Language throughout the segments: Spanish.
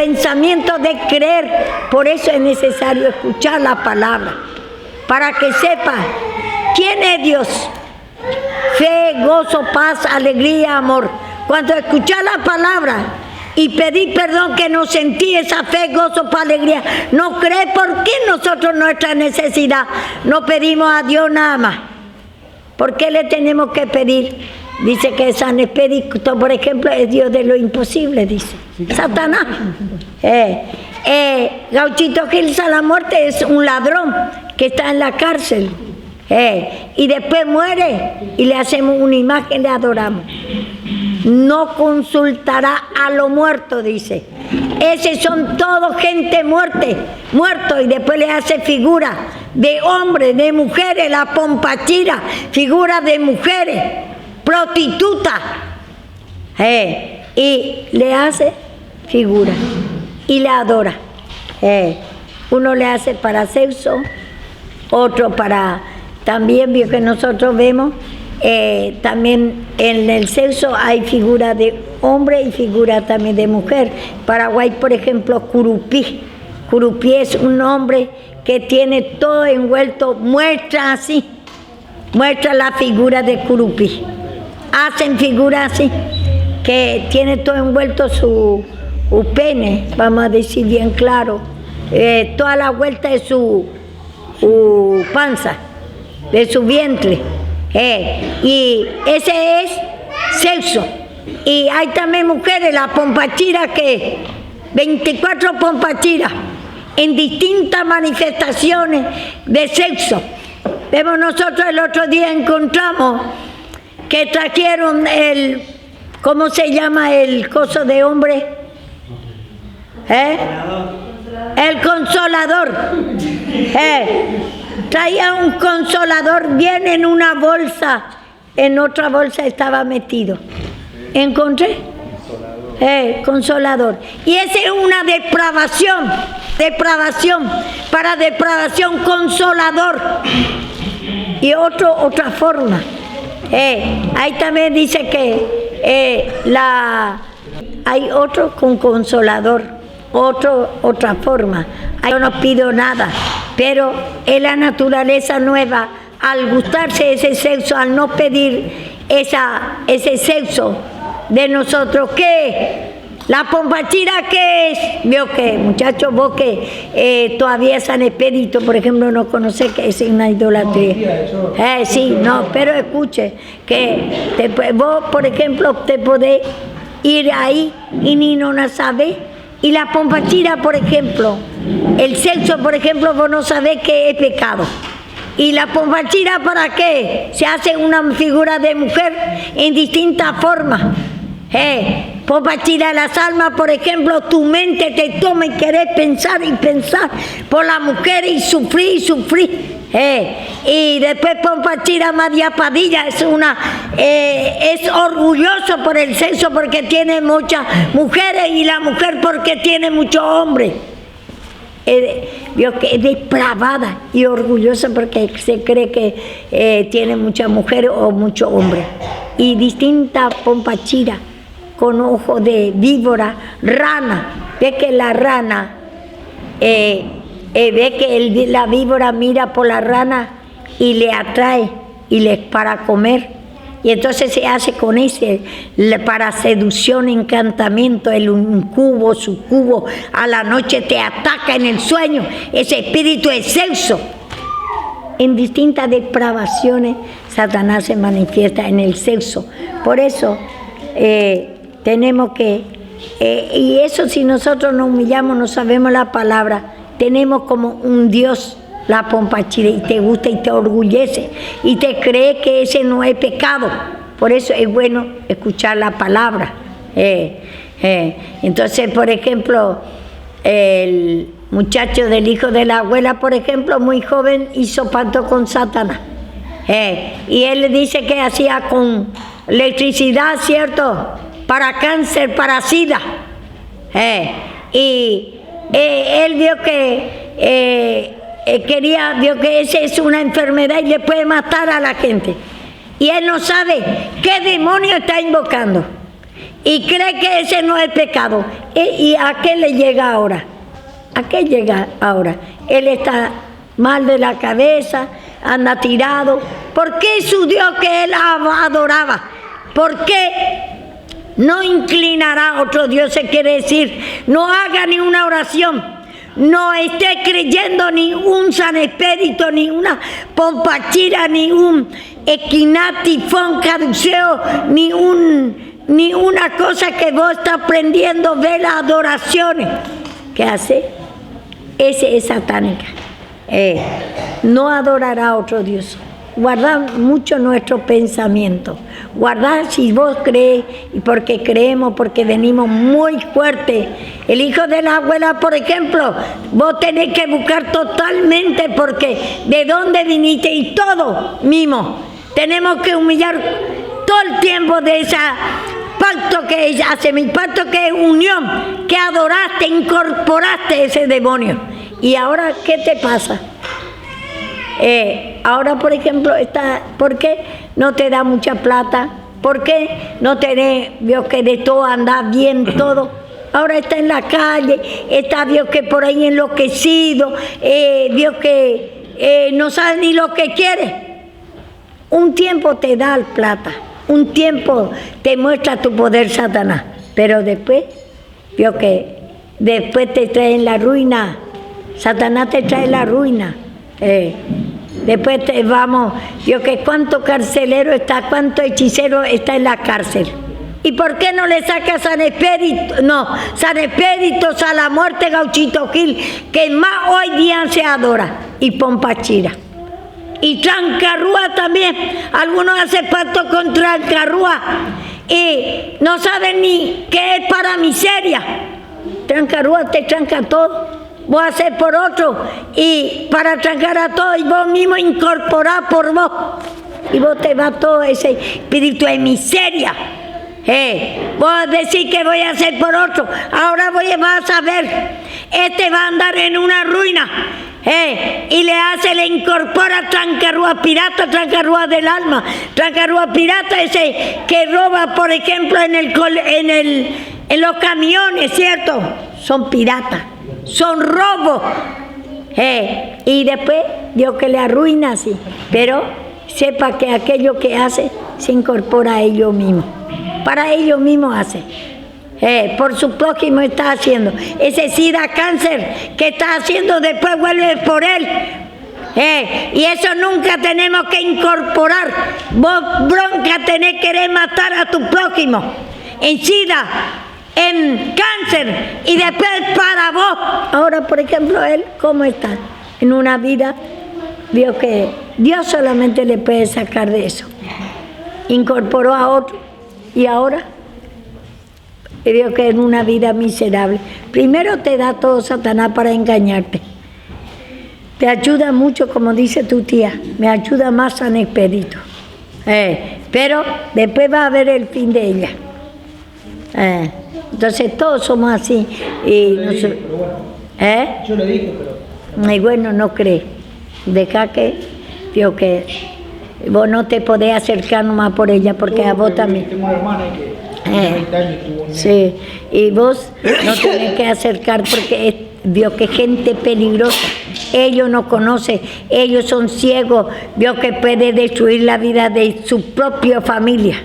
pensamiento de creer. Por eso es necesario escuchar la palabra, para que sepa quién es Dios. Fe, gozo, paz, alegría, amor. Cuando escuchás la palabra y pedí perdón que no sentí esa fe, gozo, paz, alegría, no cree. ¿Por qué nosotros nuestra necesidad no pedimos a Dios nada más? ¿Por qué le tenemos que pedir? Dice que San Expedito, por ejemplo, es Dios de lo imposible, dice Satanás. Gauchito Gil Salamorte es un ladrón que está en la cárcel. Y después muere y le hacemos una imagen, le adoramos. No consultará a lo muerto, dice. Esos son todos gente muerto, y después le hace figura de hombres, de mujeres, la pompachira, figura de mujeres, prostituta, y le hace figura y le adora. Uno le hace para sexo, otro para... También vio que nosotros vemos, también en el sexo hay figura de hombre y figura también de mujer. Paraguay, por ejemplo, Curupí. Curupí es un hombre que tiene todo envuelto, muestra la figura de Curupí. Hacen figura así, que tiene todo envuelto su pene, vamos a decir bien claro, toda la vuelta de su panza, de su vientre, y ese es sexo. Y hay también mujeres, la pompachira, que 24 pompachiras en distintas manifestaciones de sexo. Vemos nosotros el otro día encontramos que trajeron ¿cómo se llama el coso de hombre? El consolador. Traía un consolador bien en una bolsa, en otra bolsa estaba metido. ¿Encontré? Consolador. Y esa es una depravación, para depravación, consolador. Y otra forma. Ahí también dice que hay otro con consolador, otra forma. Yo no pido nada, pero es la naturaleza nueva. Al gustarse ese sexo, al no pedir ese sexo de nosotros, ¿qué? La pompachira, ¿qué es? Veo que, muchachos, vos que todavía San Expedito, por ejemplo, no conocés que es una idolatría. Sí, no, pero escuche, que vos, por ejemplo, te podés ir ahí y ni no la sabés. Y la pompachira, por ejemplo, el sexo, por ejemplo, vos no sabés que es pecado. ¿Y la pompachira para qué? Se hace una figura de mujer en distintas formas. Pompachira las almas, por ejemplo, tu mente te toma y querés pensar y pensar por la mujer y sufrir. Y después pompachira María Padilla es orgulloso por el sexo porque tiene muchas mujeres, y la mujer porque tiene muchos hombres. Vio que es depravada y orgullosa porque se cree que tiene muchas mujeres o muchos hombres. Y distinta pompachira con ojo de víbora, rana. Ve que la rana, ve que la víbora mira por la rana y le atrae para comer. Y entonces se hace con ese, para seducción, encantamiento, un cubo, su cubo, a la noche te ataca en el sueño, ese espíritu de sexo. En distintas depravaciones, Satanás se manifiesta en el sexo. Por eso, tenemos que, y eso si nosotros nos humillamos, no sabemos la palabra, tenemos como un Dios, la pompachira, y te gusta y te orgullece y te cree que ese no es pecado. Por eso es bueno escuchar la palabra. Entonces, por ejemplo, el muchacho del hijo de la abuela, por ejemplo, muy joven, hizo pacto con Satanás. Y él le dice que hacía con electricidad, ¿cierto? Para cáncer, para sida. Y él vio que vio que esa es una enfermedad y le puede matar a la gente. Y él no sabe qué demonio está invocando. y cree que ese no es pecado. ¿Y a qué le llega ahora? ¿A qué llega ahora? Él está mal de la cabeza, anda tirado. ¿Por qué su Dios que él adoraba? ¿Por qué no inclinará a otro Dios? Se quiere decir, no haga ni una oración, no esté creyendo ni un San Espíritu, ni una pompachira, ni un equinatifón caduceo, ni una cosa que vos estás aprendiendo de las adoraciones. ¿Qué hace? Ese es satánica. No adorará a otro Dios. Guardad mucho nuestro pensamiento. Guardad si vos crees, y porque creemos, porque venimos muy fuerte. El hijo de la abuela, por ejemplo, vos tenés que buscar totalmente, porque de dónde viniste y todo mismo. Tenemos que humillar todo el tiempo de esa pacto que ella hace, mi pacto que es unión, que adoraste, incorporaste ese demonio. Y ahora, ¿qué te pasa? Ahora, por ejemplo, ¿por qué no te da mucha plata? ¿Por qué no tenés, Dios, que de todo anda bien todo? Ahora está en la calle, está Dios que por ahí enloquecido, Dios que no sabe ni lo que quiere. Un tiempo te da plata, un tiempo te muestra tu poder, Satanás, pero después, Dios que después te trae en la ruina. Satanás te trae la ruina. Después te vamos, Dios que cuánto carcelero está, cuánto hechicero está en la cárcel. ¿Y por qué no le saca San Espíritu? No, San Espíritu, a la muerte, Gauchito Gil, que más hoy día se adora, y Pompachira. Y Trancarrúa también, algunos hacen pacto con Trancarrúa y no saben ni qué es para miseria. Trancarrúa te tranca todo. Vos haces por otro y para trancar a todo y vos mismo incorporás por vos. Y vos te va todo ese espíritu de miseria. Vos decís que voy a hacer por otro. Ahora vas a ver, va a andar en una ruina. Y le incorpora Trancarrúa pirata, Trancarrúa del alma. Trancarrúa pirata ese que roba, por ejemplo, en los camiones, ¿cierto? Son piratas. Son robos. Y después Dios que le arruina así. Pero sepa que aquello que hace se incorpora a ellos mismos. Para ellos mismos hace. Por su prójimo está haciendo. Ese sida cáncer que está haciendo después vuelve por él. Y eso nunca tenemos que incorporar. Vos bronca tenés que querer matar a tu prójimo. En sida, en cáncer, y después para vos. Ahora, por ejemplo, él, ¿cómo está? En una vida, vio que Dios solamente le puede sacar de eso. Incorporó a otro, y ahora vio que en una vida miserable. Primero te da todo Satanás para engañarte. Te ayuda mucho, como dice tu tía, me ayuda más San Espíritu. Pero después va a ver el fin de ella. Entonces todos somos así. Y yo le dije, pero... Y bueno, no cree. Deja que, digo que vos no te podés acercar nomás por ella, porque a vos también. Tengo una hermana que 20 años tuvo un... Sí, y vos no tenés que acercar porque vio que gente peligrosa. Ellos no conocen, ellos son ciegos, vio que puede destruir la vida de su propia familia.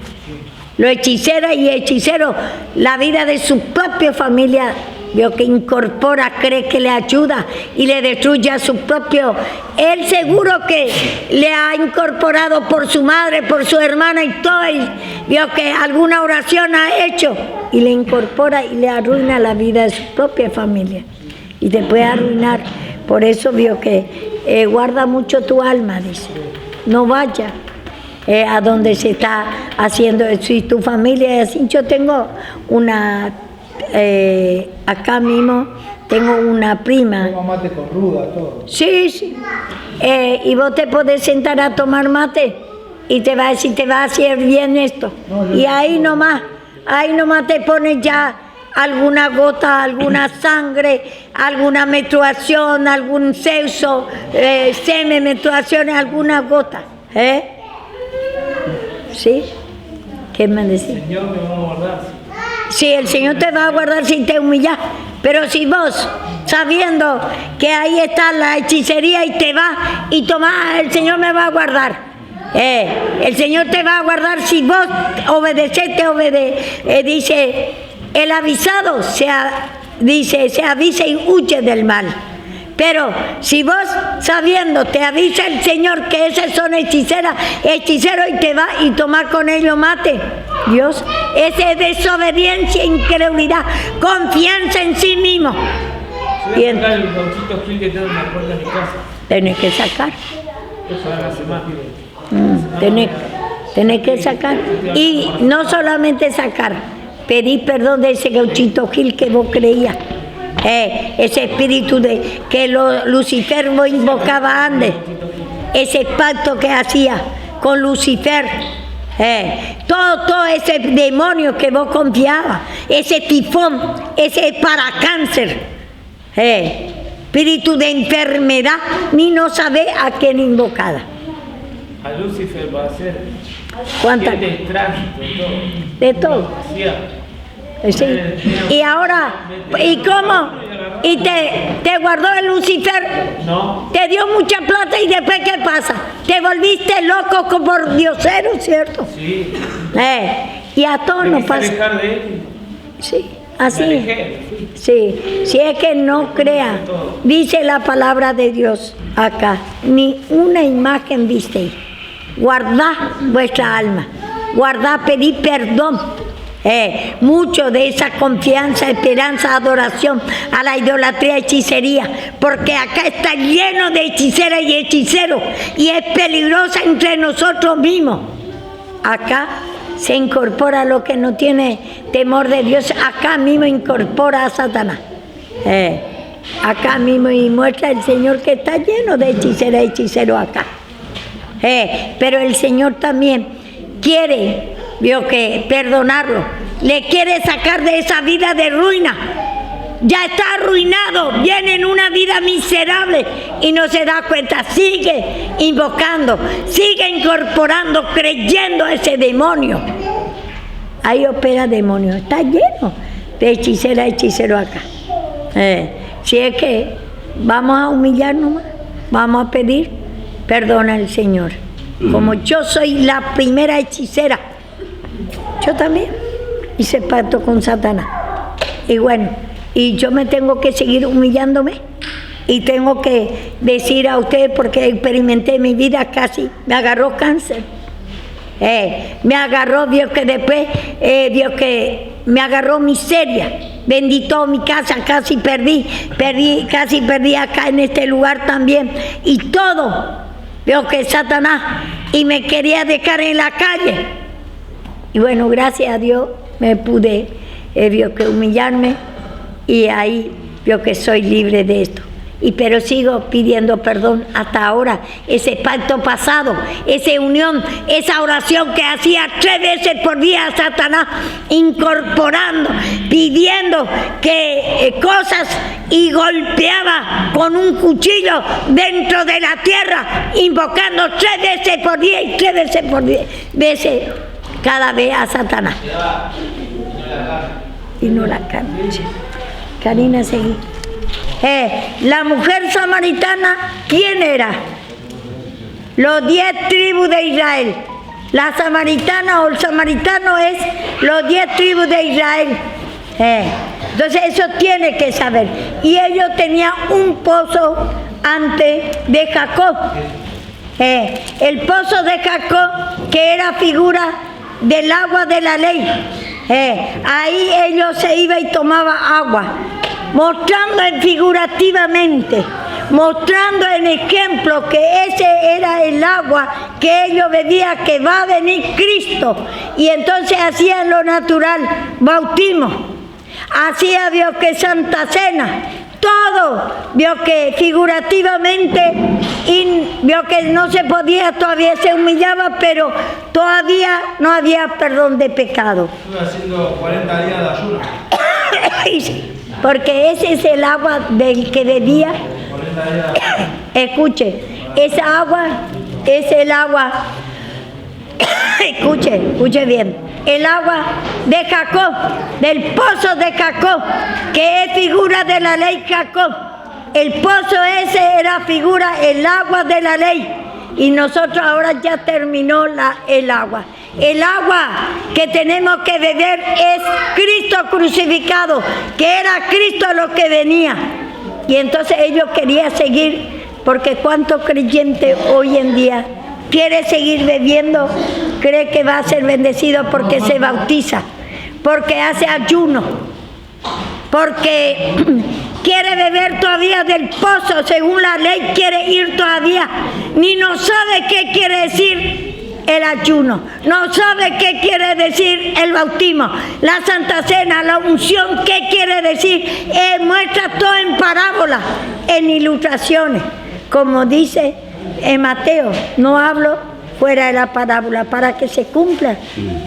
Los hechiceras y hechiceros, la vida de su propia familia, vio que incorpora, cree que le ayuda y le destruye a su propio. Él seguro que le ha incorporado por su madre, por su hermana y todo, y vio que alguna oración ha hecho y le incorpora y le arruina la vida de su propia familia. Y te puede arruinar. Por eso vio que guarda mucho tu alma, dice. No vaya a donde se está haciendo eso. Si tu familia es así, yo tengo una, acá mismo, tengo una prima. ¿Toma mate con ruda, todo? Sí, sí. Y vos te podés sentar a tomar mate y te va a decir, te va a hacer bien esto. No, y ahí nomás te pones ya alguna gota, alguna sangre, alguna menstruación, algún sexo, semen, menstruación, alguna gota. ¿Sí? ¿Qué me decís? Señor, me va a guardar. Sí, el Señor te va a guardar si te humillas. Pero si vos, sabiendo que ahí está la hechicería y te vas y tomás, el Señor me va a guardar. El Señor te va a guardar si vos obedeces, dice, el avisado se avisa y huye del mal. Pero si vos, sabiendo, te avisa el Señor que esas son hechiceros y te va y tomar con ellos mate, Dios, esa es desobediencia, incredulidad, confianza en sí mismo. Voy a sacar el gauchito Gil que tengo en la puerta de mi casa. Tenés que sacar. Eso hágase más. Tenés que sacar. Y no solamente sacar, pedir perdón de ese gauchito Gil que vos creías. Ese espíritu de que Lucifer vos invocaba antes, ese pacto que hacía con Lucifer, todo ese demonio que vos confiabas, ese tifón, ese para cáncer, espíritu de enfermedad, ni no sabe a quién invocada. A Lucifer va a ser ¿Cuántas? de tránsito, todo. De todo. Sí. Y ahora, ¿y cómo? ¿Y te guardó el Lucifer? No. Te dio mucha plata y después ¿qué pasa? Te volviste loco por diosero, ¿cierto? Sí. Y a todos nos pasa. Dejar de él. Sí, así. Sí, si es que no crea, dice la palabra de Dios acá, ni una imagen visteis. Guardad vuestra alma, guardad, pedid perdón. Mucho de esa confianza, esperanza, adoración a la idolatría, hechicería, porque acá está lleno de hechiceras y hechiceros y es peligrosa entre nosotros mismos. Acá se incorpora lo que no tiene temor de Dios, acá mismo incorpora a Satanás. Acá mismo y muestra el Señor que está lleno de hechiceras y hechiceros acá. Pero el Señor también quiere, vio que perdonarlo, le quiere sacar de esa vida de ruina. Ya está arruinado, viene en una vida miserable y no se da cuenta, sigue invocando, sigue incorporando, creyendo a ese demonio. Ahí opera demonio, está lleno de hechicero acá. Si es que vamos a humillarnos más, vamos a pedir perdón al Señor. Como yo soy la primera hechicera, yo también hice pacto con Satanás. Y bueno, y yo me tengo que seguir humillándome. Y tengo que decir a ustedes, porque experimenté mi vida casi, me agarró cáncer. Me agarró, Dios que después, Dios que me agarró miseria. Vendí toda mi casa, casi perdí acá en este lugar también. Y todo, Dios que Satanás, y me quería dejar en la calle. Y bueno, gracias a Dios me pude, Dios que humillarme, y ahí vio que soy libre de esto. Pero sigo pidiendo perdón hasta ahora, ese pacto pasado, esa unión, esa oración que hacía 3 veces por día a Satanás, incorporando, pidiendo que cosas, y golpeaba con un cuchillo dentro de la tierra, invocando 3 veces por día y 3 veces por veces cada vez a Satanás. Y no la carne. Karina, seguí. La mujer samaritana, ¿quién era? Los 10 tribus de Israel. La samaritana o el samaritano es los 10 tribus de Israel. Entonces eso tiene que saber. Y ellos tenían un pozo antes de Jacob. El pozo de Jacob, que era figura del agua de la ley. Ahí ellos se iban y tomaban agua, mostrando figurativamente, mostrando en ejemplo que ese era el agua que ellos bebían, que va a venir Cristo. Y entonces hacían lo natural, bautismo, hacía Dios que Santa Cena, todo, vio que figurativamente, y vio que no se podía, todavía se humillaba, pero todavía no había perdón de pecado. Estuve haciendo 40 días de ayuno. Porque ese es el agua del que bebía. 40 días. Escuche, esa agua es el agua, escuche bien, el agua de Jacob, del pozo de Jacob, que es figura de la ley Jacob. El pozo ese era figura, el agua de la ley. Y nosotros ahora ya terminó el agua. El agua que tenemos que beber es Cristo crucificado, que era Cristo lo que venía. Y entonces ellos querían seguir, porque cuánto creyente hoy en día quiere seguir bebiendo, cree que va a ser bendecido porque se bautiza, porque hace ayuno, porque quiere beber todavía del pozo, según la ley quiere ir todavía, ni no sabe qué quiere decir el ayuno, no sabe qué quiere decir el bautismo, la Santa Cena, la unción, qué quiere decir, muestra todo en parábola, en ilustraciones, como dice en Mateo, no hablo fuera de la parábola, para que se cumpla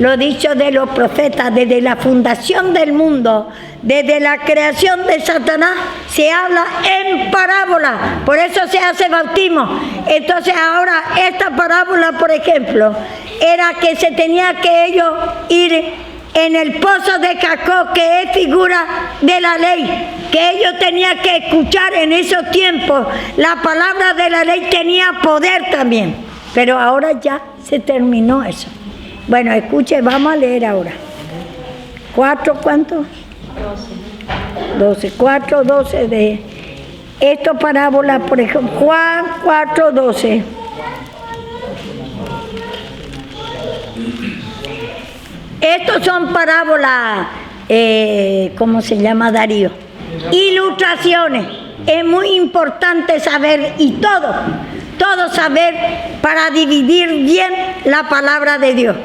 lo dicho de los profetas. Desde la fundación del mundo, desde la creación de Satanás, se habla en parábola, por eso se hace bautismo. Entonces ahora esta parábola, por ejemplo, era que se tenía que ellos ir en el pozo de Jacob, que es figura de la ley, que ellos tenían que escuchar en esos tiempos. La palabra de la ley tenía poder también, pero ahora ya se terminó eso. Bueno, escuche, vamos a leer ahora. 4, ¿cuánto? 12. 4, 12 de esta parábola, por ejemplo, Juan 4, 12. Estos son parábolas, ¿cómo se llama, Darío? Ilustraciones. Es muy importante saber, y todo saber para dividir bien la palabra de Dios.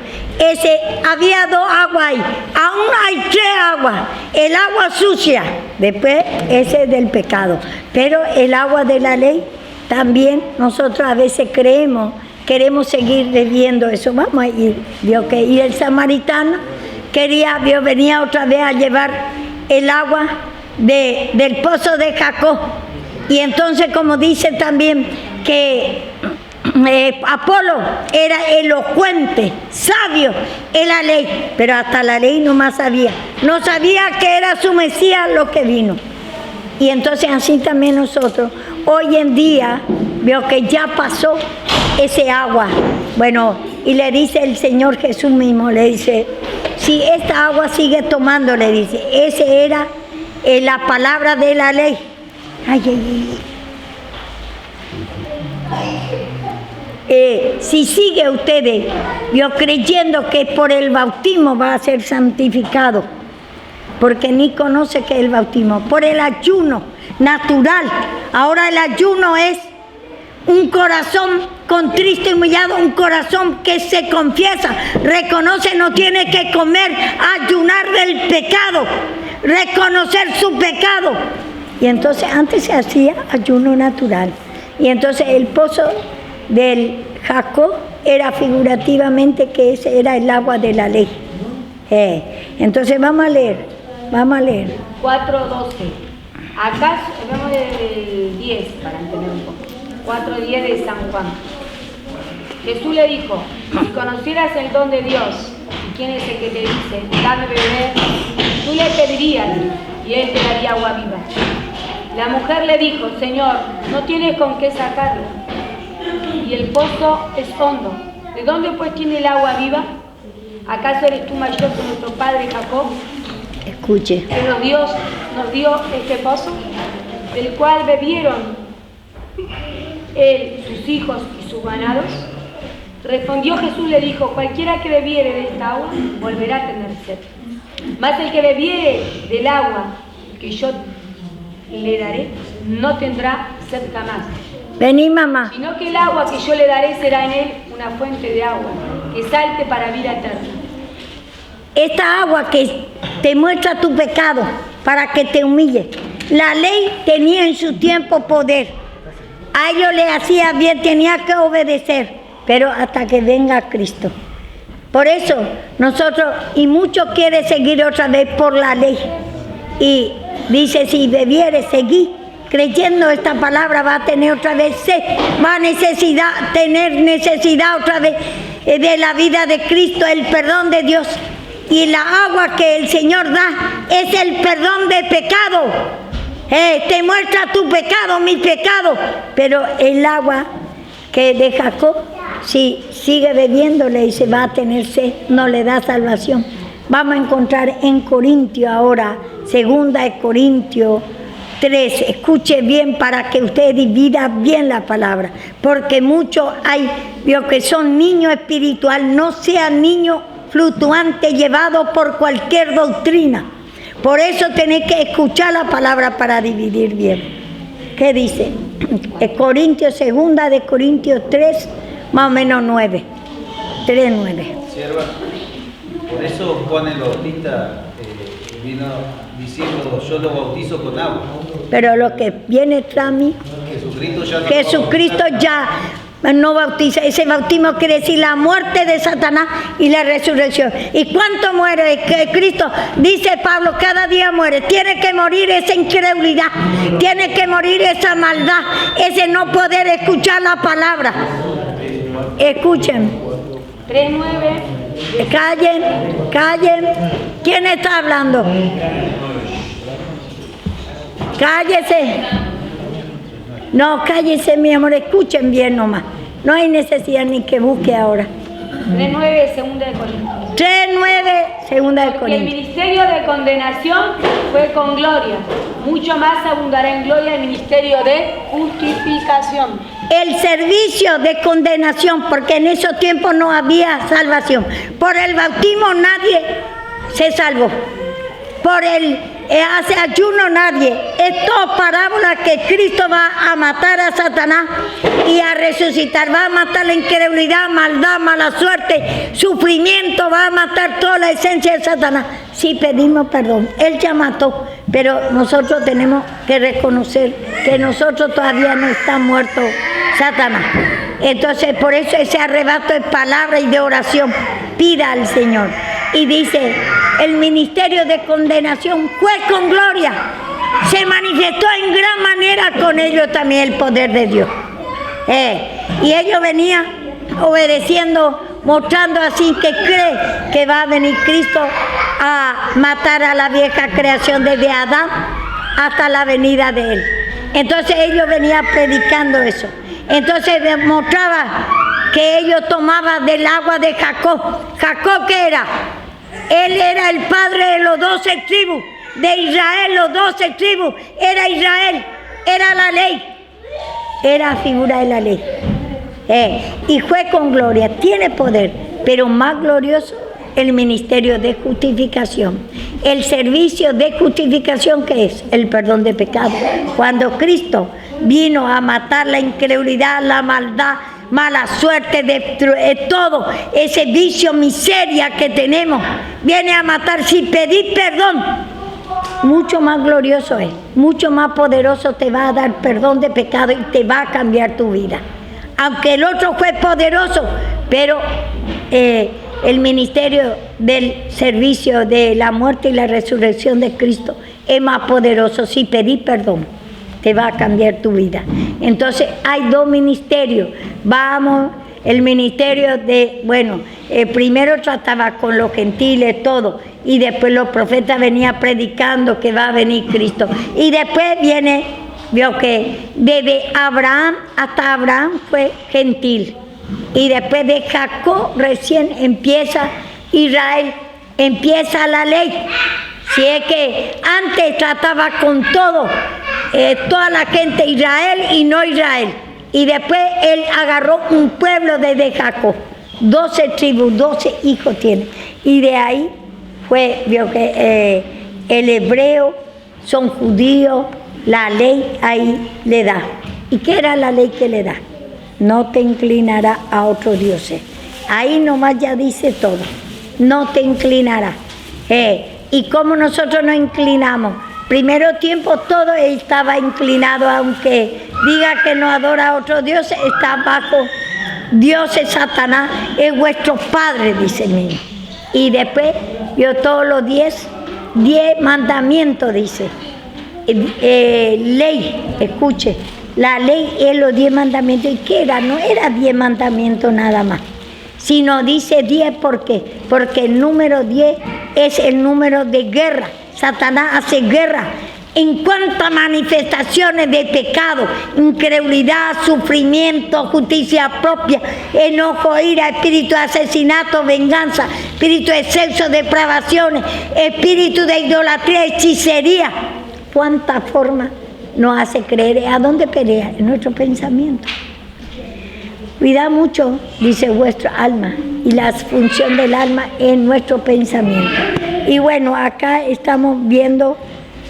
Había 2 aguas ahí, aún hay 3 aguas. El agua sucia, después ese es del pecado. Pero el agua de la ley, también nosotros a veces queremos seguir bebiendo eso. Vamos a ir, vio que y el samaritano venía otra vez a llevar el agua del pozo de Jacob. Y entonces, como dice también que Apolo era elocuente, sabio en la ley, pero hasta la ley no más sabía. No sabía que era su Mesías lo que vino. Y entonces así también nosotros, hoy en día, veo que ya pasó ese agua. Bueno, y le dice el Señor Jesús mismo, le dice, si esta agua sigue tomando, le dice, ese era la palabra de la ley. Si sigue ustedes, yo creyendo que por el bautismo va a ser santificado, porque ni conoce que es el bautismo, por el ayuno natural. Ahora el ayuno es un corazón contrito y humillado, un corazón que se confiesa, reconoce, no tiene que comer, ayunar del pecado, reconocer su pecado. Y entonces antes se hacía ayuno natural. Y entonces el pozo del Jacob era figurativamente que ese era el agua de la ley. Entonces vamos a leer. 4:12. Acá vemos el 10 para entender un poco. 4:10 de San Juan. Jesús le dijo, si conocieras el don de Dios y quién es el que te dice, dame beber, tú le pedirías y él te daría agua viva. La mujer le dijo, Señor, no tienes con qué sacarlo y el pozo es hondo. ¿De dónde pues tiene el agua viva? ¿Acaso eres tú mayor que nuestro padre Jacob? Escuche. Que nos dio este pozo, del cual bebieron él, sus hijos y sus ganados. Respondió Jesús, le dijo, cualquiera que bebiere de esta agua volverá a tener sed. Mas el que bebiere del agua que yo le daré, no tendrá sed jamás. Vení, mamá. Sino que el agua que yo le daré será en él una fuente de agua, que salte para vida eterna. Esta agua que te muestra tu pecado, para que te humille. La ley tenía en su tiempo poder. A ellos le hacía bien, tenía que obedecer, pero hasta que venga Cristo. Por eso nosotros, y muchos quieren seguir otra vez por la ley. Y dice, si bebiere, seguí creyendo esta palabra, va a tener otra vez sed, va a tener necesidad otra vez de la vida de Cristo, el perdón de Dios. Y la agua que el Señor da es el perdón de pecado. Te muestra tu pecado, mi pecado. Pero el agua que de Jacob, si sigue bebiéndole y se va a tener sed, no le da salvación. Vamos a encontrar en Corintios ahora, 2 de Corintios 3. Escuche bien para que usted divida bien la palabra. Porque muchos hay, vio que son niños espirituales, no sean niños fluctuantes llevados por cualquier doctrina. Por eso tenéis que escuchar la palabra para dividir bien. ¿Qué dice? Corintios, 2 de Corintios 3, más o menos 9. 3, 9. Sierva, por eso Juan el Bautista vino diciendo, yo lo bautizo con agua. Pero lo que viene tras mí, Jesucristo ya no bautiza. Ese bautismo quiere decir la muerte de Satanás y la resurrección. ¿Y cuánto muere que Cristo? Dice Pablo, cada día muere. Tiene que morir esa incredulidad, tiene que morir esa maldad, ese no poder escuchar la palabra. Escuchen. 3:9. Callen. ¿Quién está hablando? Cállese. No, cállese, mi amor, escuchen bien nomás. No hay necesidad ni que busque ahora. 3:9, 2 de Corintios. 3:9, 2 de Porque el Corintios. ministerio de condenación fue con gloria. Mucho más abundará en gloria el ministerio de justificación. El servicio de condenación, porque en esos tiempos no había salvación. Por el bautismo nadie se salvó. Por el hace ayuno nadie. Es toda parábola que Cristo va a matar a Satanás y a resucitar. Va a matar la incredulidad, maldad, mala suerte, sufrimiento. Va a matar toda la esencia de Satanás. Si pedimos perdón. Él ya mató, pero nosotros tenemos que reconocer que nosotros todavía no está muerto Satanás. Entonces por eso ese arrebato de palabra y de oración. Pida al Señor. Y dice, el ministerio de condenación fue con gloria. Se manifestó en gran manera con ellos también el poder de Dios. Y ellos venían obedeciendo, mostrando así que cree que va a venir Cristo a matar a la vieja creación desde Adán hasta la venida de Él. Entonces ellos venían predicando eso. Entonces demostraba que ellos tomaban del agua de Jacob. ¿Jacob qué era? Él era el padre de los 12 tribus de Israel, los 12 tribus. Era Israel, era la ley, era figura de la ley. Y fue con gloria, tiene poder, pero más glorioso el ministerio de justificación. El servicio de justificación, ¿qué es? El perdón de pecados. Cuando Cristo vino a matar la incredulidad, la maldad, mala suerte, de todo ese vicio, miseria que tenemos, viene a matar. Si pedís perdón, mucho más glorioso es, mucho más poderoso te va a dar perdón de pecado y te va a cambiar tu vida. Aunque el otro fue poderoso, pero el ministerio del servicio de la muerte y la resurrección de Cristo es más poderoso. Si pedís perdón, te va a cambiar tu vida. Entonces hay dos ministerios. Vamos, el ministerio de, primero trataba con los gentiles, todo, y después los profetas venían predicando que va a venir Cristo. Y después vio que desde Abraham hasta Abraham fue gentil. Y después de Jacob recién empieza Israel, empieza la ley. Si es que antes trataba con todo, toda la gente Israel y no Israel. Y después él agarró un pueblo desde Jacob. 12 tribus, 12 hijos tiene. Y de ahí vio que el hebreo son judíos, la ley ahí le da. ¿Y qué era la ley que le da? No te inclinarás a otros dioses. Ahí nomás ya dice todo. No te inclinarás. ¿Y cómo nosotros nos inclinamos? Primero tiempo todo estaba inclinado, aunque diga que no adora a otros dioses, está bajo dioses. Satanás es vuestro padre, dice el niño. Y después vio todos los 10 mandamientos, dice. Ley, escuche, la ley es los 10 mandamientos. ¿Y qué era? No era 10 mandamientos nada más, sino dice 10, ¿por qué? Porque el número 10 es el número de guerra. Satanás hace guerra en cuantas manifestaciones de pecado, incredulidad, sufrimiento, justicia propia, enojo, ira, espíritu de asesinato, venganza, espíritu de sexo, depravaciones, espíritu de idolatría, hechicería. ¿Cuántas formas nos hace creer? ¿A dónde pelea? En nuestro pensamiento. Cuidad mucho, dice vuestra alma, y la función del alma es nuestro pensamiento. Y bueno, acá estamos viendo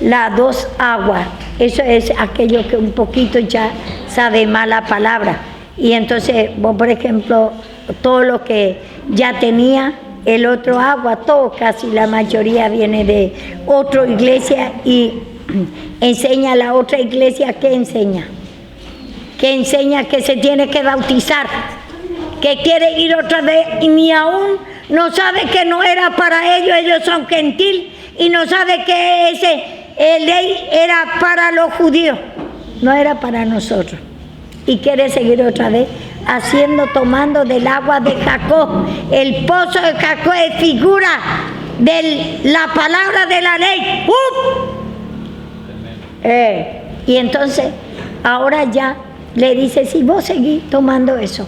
las 2 aguas. Eso es aquello que un poquito ya sabe más la palabra. Y entonces, vos, por ejemplo, todo lo que ya tenía el otro agua, todo, casi la mayoría viene de otra iglesia y enseña a la otra iglesia. ¿Qué enseña? Que enseña que se tiene que bautizar, que quiere ir otra vez y ni aún no sabe que no era para ellos, ellos son gentil, y no sabe que ese ley era para los judíos, no era para nosotros, y quiere seguir otra vez tomando del agua de Jacob. El pozo de Jacob es figura de la palabra de la ley. Y entonces ahora ya le dice, si vos seguís tomando eso,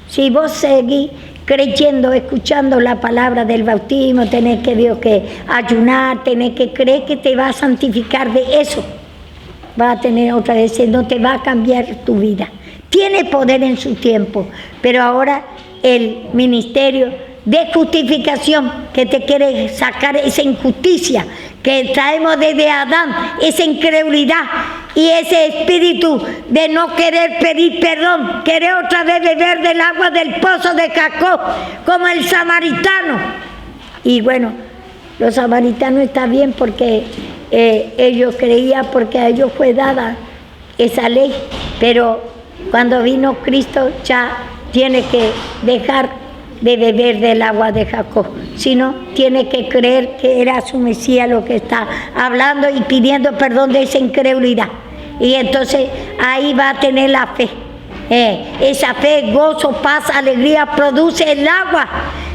si vos seguís creyendo, escuchando la palabra del bautismo, tenés que ayunar, tenés que creer que te va a santificar de eso, va a tener otra vez, no te va a cambiar tu vida. Tiene poder en su tiempo, pero ahora el ministerio de justificación que te quiere sacar esa injusticia que traemos desde Adán, esa incredulidad y ese espíritu de no querer pedir perdón, querer otra vez beber del agua del pozo de Jacob, como el samaritano. Y bueno, los samaritanos está bien porque ellos creían, porque a ellos fue dada esa ley, pero cuando vino Cristo ya tiene que dejar de beber del agua de Jacob, sino tiene que creer que era su Mesías lo que está hablando y pidiendo perdón de esa incredulidad. Y entonces ahí va a tener la fe. Esa fe, gozo, paz, alegría, produce el agua,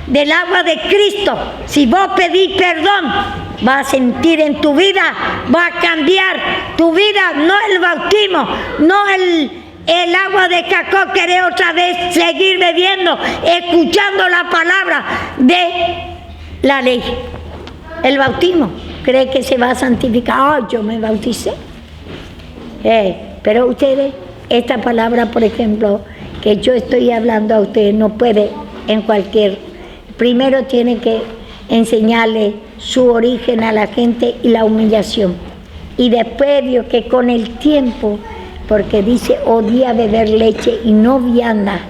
del agua de Cristo. Si vos pedís perdón, vas a sentir en tu vida, va a cambiar tu vida, no el bautismo, no el agua de Jacob, querer otra vez seguir bebiendo, escuchando la palabra de la ley. El bautismo, cree que se va a santificar. Yo me bauticé. Pero ustedes, esta palabra, por ejemplo, que yo estoy hablando a ustedes, no puede en cualquier... Primero tiene que enseñarle su origen a la gente y la humillación. Y después vio que con el tiempo... Porque dice, odia beber leche y no vianda.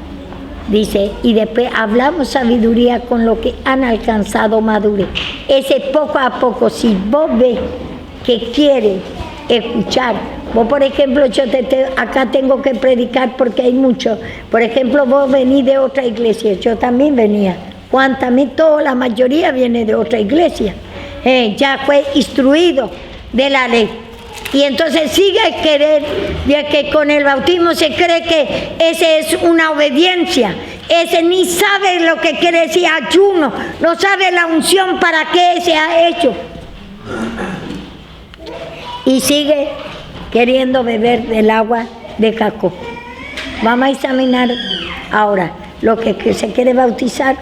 Dice, y después hablamos sabiduría con lo que han alcanzado madurez. Ese poco a poco, si vos ves que quieres escuchar, vos por ejemplo, acá tengo que predicar porque hay mucho. Por ejemplo, vos venís de otra iglesia, yo también venía. Juan también, toda la mayoría viene de otra iglesia. Ya fue instruido de la ley. Y entonces sigue a querer, ya que con el bautismo se cree que ese es una obediencia. Ese ni sabe lo que quiere decir ayuno, no sabe la unción para qué se ha hecho. Y sigue queriendo beber del agua de Jacob. Vamos a examinar ahora lo que se quiere bautizar.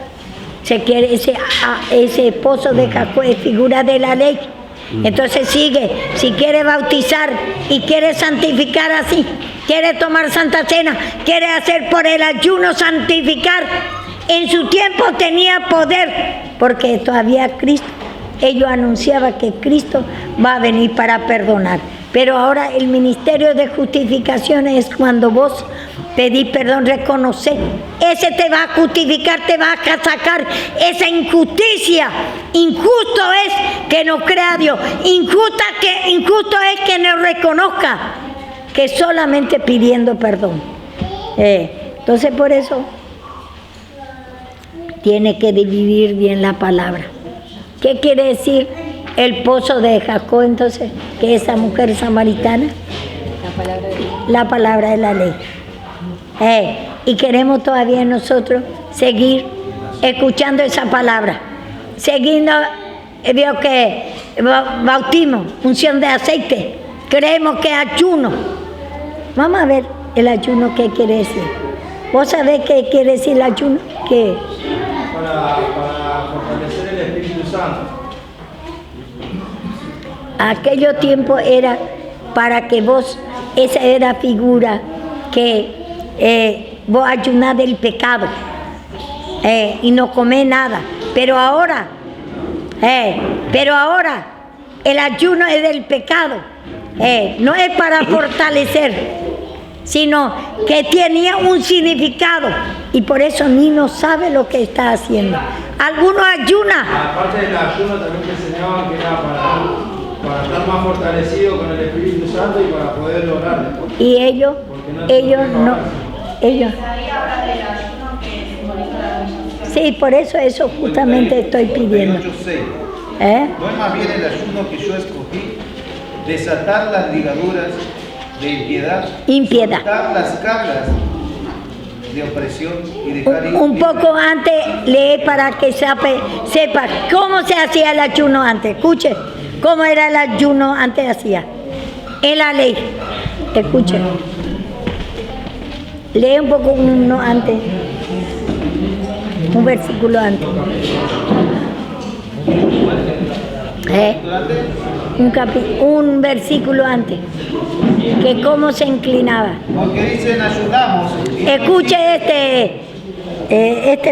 Se quiere ese pozo de Jacob es figura de la ley. Entonces sigue, si quiere bautizar y quiere santificar así, quiere tomar Santa Cena, quiere hacer por el ayuno santificar, en su tiempo tenía poder, porque todavía Cristo, ellos anunciaban que Cristo va a venir para perdonar. Pero ahora el ministerio de justificación es cuando vos pedís perdón, reconocer. Ese te va a justificar, te va a sacar esa injusticia. Injusto es que no crea a Dios. Injusto es que no reconozca que solamente pidiendo perdón. Entonces por eso tiene que dividir bien la palabra. ¿Qué quiere decir el pozo de Jacob entonces? Que esa mujer samaritana, la palabra de la ley. Y queremos todavía nosotros seguir escuchando esa palabra. Seguindo, veo que bautismo, unción de aceite. Creemos que ayuno. Vamos a ver el ayuno qué quiere decir. ¿Vos sabés qué quiere decir el ayuno? ¿Qué? Para fortalecer el Espíritu Santo. Aquello tiempo era para que vos, esa era figura que vos ayunás del pecado y no comés nada. Pero ahora el ayuno es del pecado, no es para fortalecer, sino que tenía un significado y por eso ni no sabe lo que está haciendo. Algunos ayunan. Aparte del ayuno también te enseñaban que era para estar más fortalecido con el Espíritu Santo y para poder orar después. Y ellos no. Sí, por eso justamente estoy pidiendo. 38:6. ¿Eh? No es más bien el ayuno que yo escogí, desatar las ligaduras de impiedad, soltar las cargas de opresión y dejar ir Un poco antes lee para que sepa cómo se hacía el ayuno antes. Escuche, cómo era el ayuno antes hacía. En la ley. Escuche. Lee un poco uno antes. Un versículo antes. Un versículo antes. Que cómo se inclinaba. Porque dicen ayunamos. Escuche este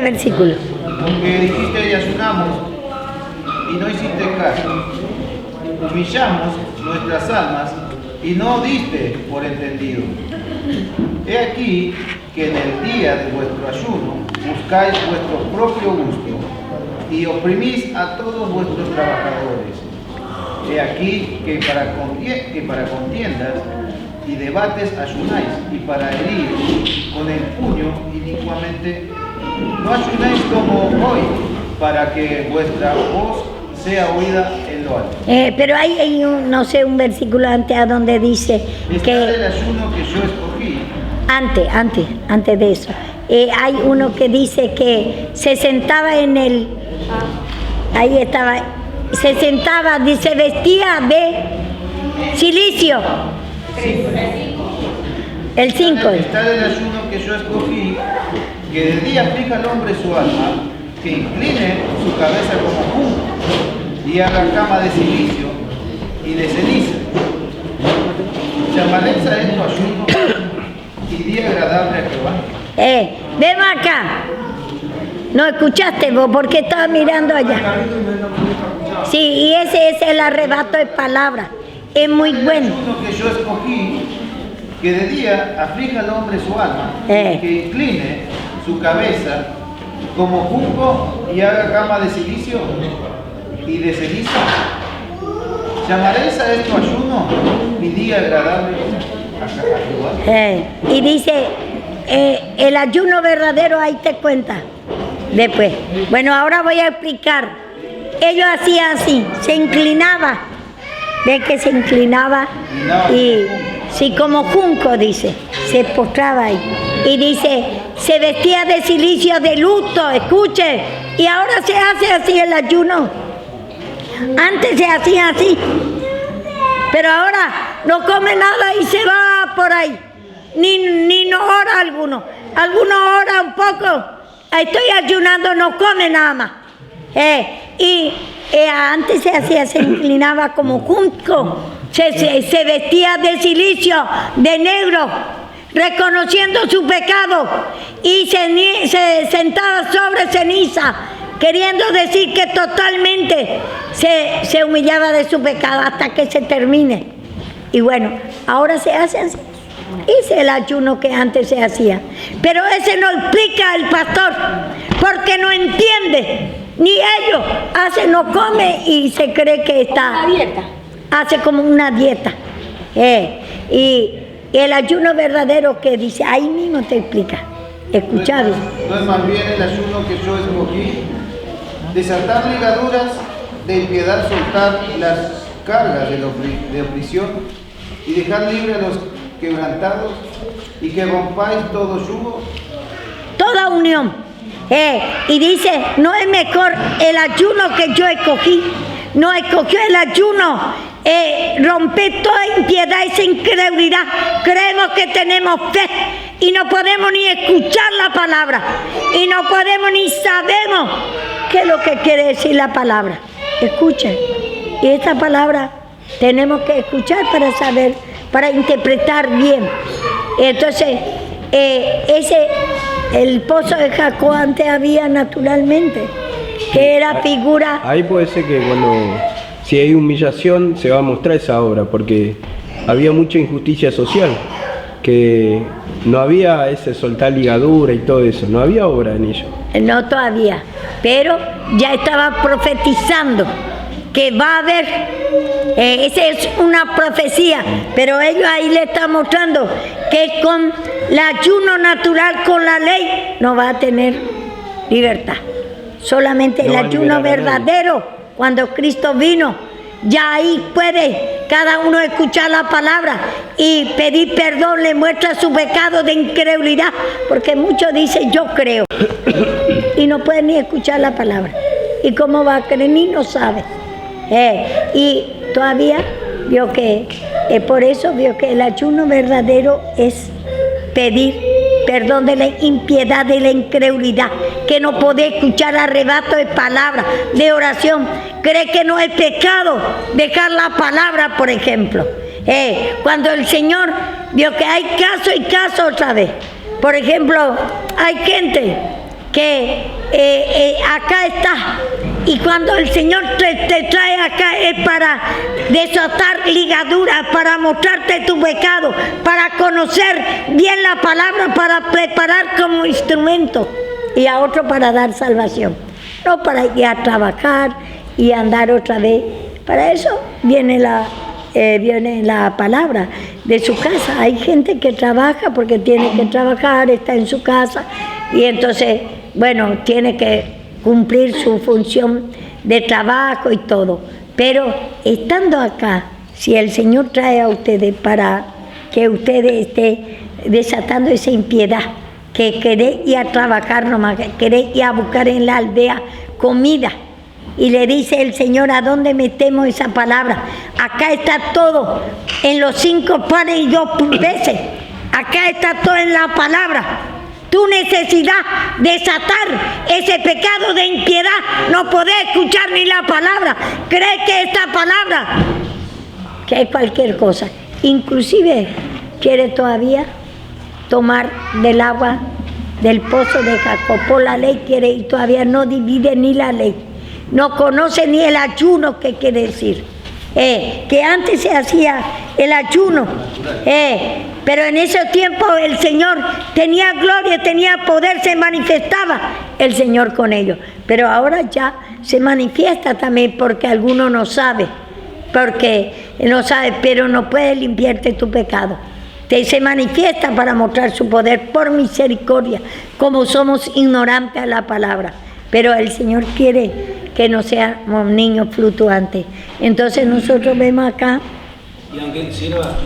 versículo. Porque dijiste y ayunamos y no hiciste caso. Humillamos nuestras almas y no diste por entendido. He aquí que en el día de vuestro ayuno buscáis vuestro propio gusto y oprimís a todos vuestros trabajadores. He aquí que para contiendas y debates ayunáis, y para herir con el puño inicuamente. No ayunáis como hoy, para que vuestra voz sea oída en lo alto. Pero hay un versículo antes a donde dice Está el ayuno que yo escogí. Antes de eso. Hay uno que dice que se sentaba ahí estaba, se sentaba, se vestía de silicio. El 5. Está el ayuno que yo escogí, que de día fija al hombre su alma, que incline su cabeza como junco y haga cama de silicio y de ceniza. Llamaré a esto ayuno y día agradable a Jehová. Vemos acá. No escuchaste vos porque estaba mirando allá. Sí, y ese es el arrebato de palabra. Es muy bueno. El ayuno que yo escogí, que de día aflija al hombre su alma, que incline su cabeza como junco y haga cama de silicio y de ceniza. ¿Llamaréis a esto ayuno y día agradable a Jehová? Y dice, el ayuno verdadero ahí te cuenta después. Bueno, ahora voy a explicar. Ellos hacían así, se inclinaba. ¿Ven que se inclinaba? Y sí, como junco, dice, se postraba ahí. Y dice, se vestía de silicio de luto, escuche. Y ahora se hace así el ayuno. Antes se hacía así. Pero ahora no come nada y se va por ahí. Ni no ora alguno. Algunos ora un poco. Estoy ayunando, no come nada más. Y antes se hacía, se inclinaba como junco. Se vestía de silicio, de negro, reconociendo su pecado. Y se sentaba sobre ceniza, queriendo decir que totalmente se humillaba de su pecado hasta que se termine. Y bueno, ahora se hace así. Ese es el ayuno que antes se hacía. Pero ese no explica el pastor, porque no entiende. Ni ellos no come y se cree que está... Una dieta. Hace como una dieta. Y el ayuno verdadero que dice, ahí mismo te explica. Escuchado. No es más bien el ayuno que yo escogí, desatar ligaduras de impiedad, soltar las cargas de opresión y dejar libre a los quebrantados y que rompáis todo yugo. Toda unión. Y dice, no es mejor el ayuno que yo escogí. No escogió el ayuno, romper toda impiedad, esa incredulidad. Creemos que tenemos fe y no podemos ni escuchar la palabra. Y no podemos ni sabemos qué es lo que quiere decir la palabra. Escuchen. Y esta palabra tenemos que escuchar para saber, para interpretar bien. Entonces, el pozo de Jacob antes había naturalmente, que era figura. Ahí puede ser que si hay humillación se va a mostrar esa obra, porque había mucha injusticia social, que no había ese soltar ligadura y todo eso, no había obra en ello. No todavía, pero ya estaba profetizando que va a haber, esa es una profecía, pero ellos ahí le están mostrando que con el ayuno natural, con la ley, no va a tener libertad. Solamente el ayuno verdadero, cuando Cristo vino, ya ahí puede cada uno escuchar la palabra y pedir perdón, le muestra su pecado de incredulidad, porque muchos dicen yo creo y no pueden ni escuchar la palabra. ¿Y cómo va a creer? Ni no sabe. Y todavía vio que, por eso vio que el ayuno verdadero es pedir perdón de la impiedad, de la incredulidad, que no puede escuchar arrebato de palabra, de oración. Cree que no es pecado dejar la palabra, por ejemplo. Cuando el Señor vio que hay caso y caso otra vez. Por ejemplo, hay gente que acá está, y cuando el Señor te trae acá es para desatar ligaduras, para mostrarte tu pecado, para conocer bien la palabra, para preparar como instrumento, y a otro para dar salvación, no para ir a trabajar y andar otra vez. Para eso viene la palabra de su casa. Hay gente que trabaja porque tiene que trabajar, está en su casa, y entonces, bueno, tiene que cumplir su función de trabajo y todo. Pero estando acá, si el Señor trae a ustedes para que ustedes estén desatando esa impiedad, que queréis ir a trabajar nomás, que queréis ir a buscar en la aldea comida, y le dice el Señor, ¿a dónde metemos esa palabra? Acá está todo, en los 5 panes y 2 peces. Acá está todo en la palabra. Tu necesidad de desatar ese pecado de impiedad, no podés escuchar ni la palabra. Crees que esta palabra, que es cualquier cosa, inclusive quiere todavía tomar del agua del pozo de Jacob. Por la ley quiere, y todavía no divide ni la ley. No conoce ni el ayuno, que quiere decir. Que antes se hacía el ayuno, pero en ese tiempo el Señor tenía gloria, tenía poder, se manifestaba el Señor con ellos. Pero ahora ya se manifiesta también, porque alguno no sabe, pero no puede limpiarte tu pecado. Se manifiesta para mostrar su poder por misericordia, como somos ignorantes a la palabra. Pero el Señor quiere que no seamos niños fluctuantes. Entonces nosotros vemos acá. Y aunque sirva